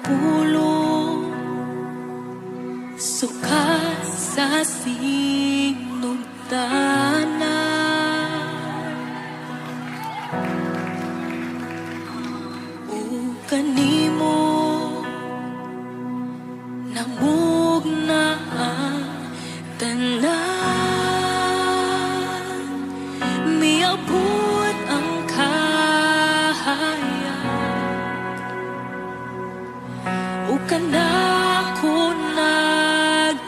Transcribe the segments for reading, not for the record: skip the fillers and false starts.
pulong, sukat sa sinugdanan. O kanimo namugna ang tanan, miabot ang kahayag, o kanako nagdanag,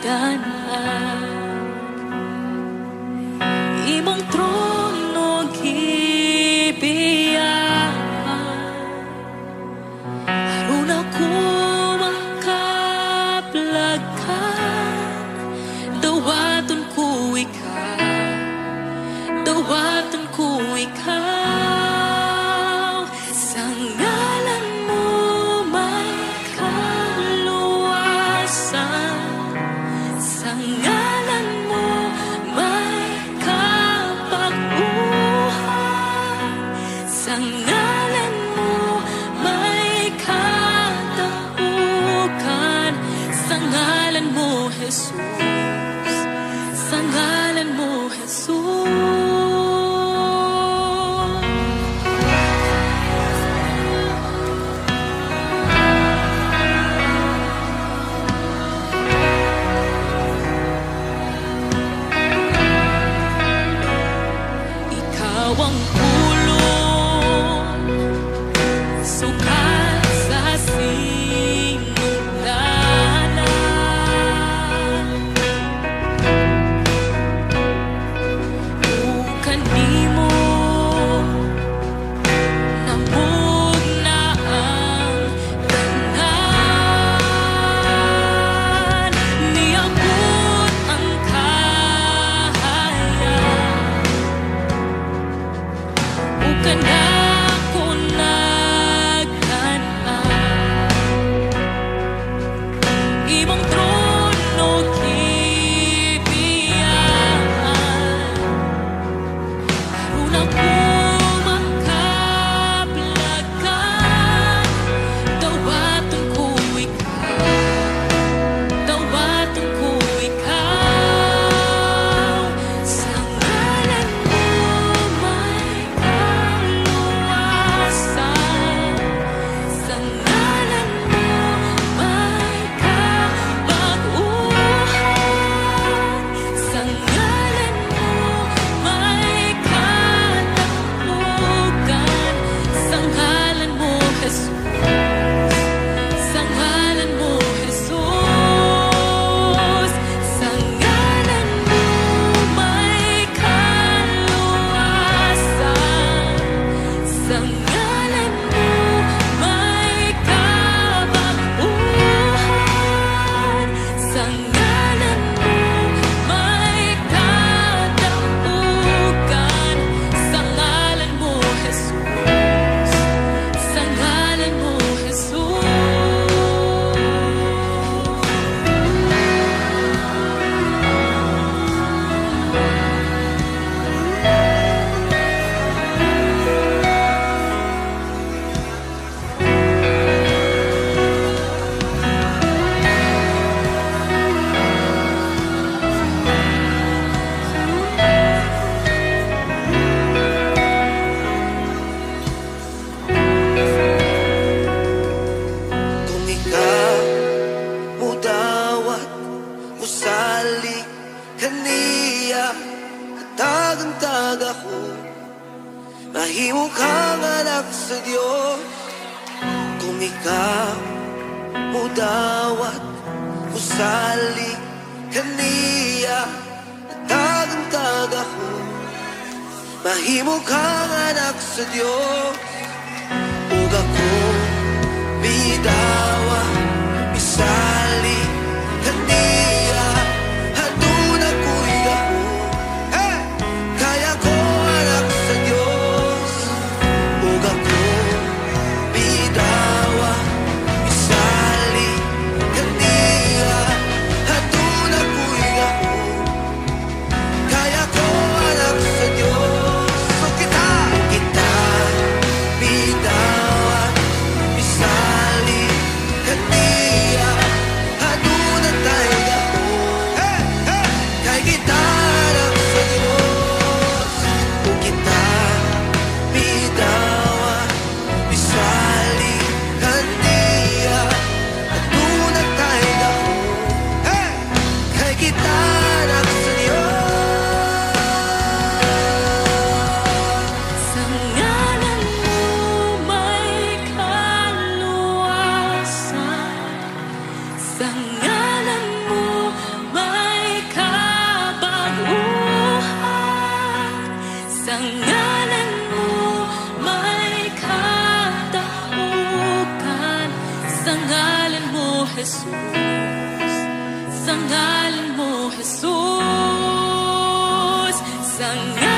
imong trono gibiyahan, aron ako makaplagan, dawaton ko ikaw, dawaton ko ikaw, sa ngalan mo may kaluwasan, sa ngalan mo may kapaguhan, sa ngalan mo may katahukan, sa ngalan mo Jesus, sa ngalan mo Jesus. Ikaw ang pulong, sukat sa sinugdanan. O kanimo namugna ang tanan, niabot ang kahayag, o kanako nagdanag, imong trono gibiyahan, aron ako makaplagan, dawaton ko ikaw, dawaton ko ikaw, sa ngalan mo may kaluwasan, sa ngalan mo may kabaguhan, sa ngalan mo may katapukan, sa ngalan mo Jesus, sa ngalan mo Jesus, sa ngalan mo may kaluwasan, sa ngalan mo may kabaguhan, sa ngalan mo may katapukan, sa ngalan mo Jesus, sa ngalan mo Jesus. Kung ikaw mudawat, musalik kaniya, katagantag ako, mahimo kang anak sa Diyos. Kung ikaw mudawat, musalik kaniya, katagantag ako, mahimo kang anak sa Diyos. Ug ako bidawa, misali kaniya, haduna ko'y ako, kaya ko anak sa Diyos. Ug ako bidawa, misali kaniya, haduna ko'y ako, kaya ko anak sa Diyos. So kita sa ngalan mo, Jesus. Sa ngalan mo, Jesus. Sa ngalan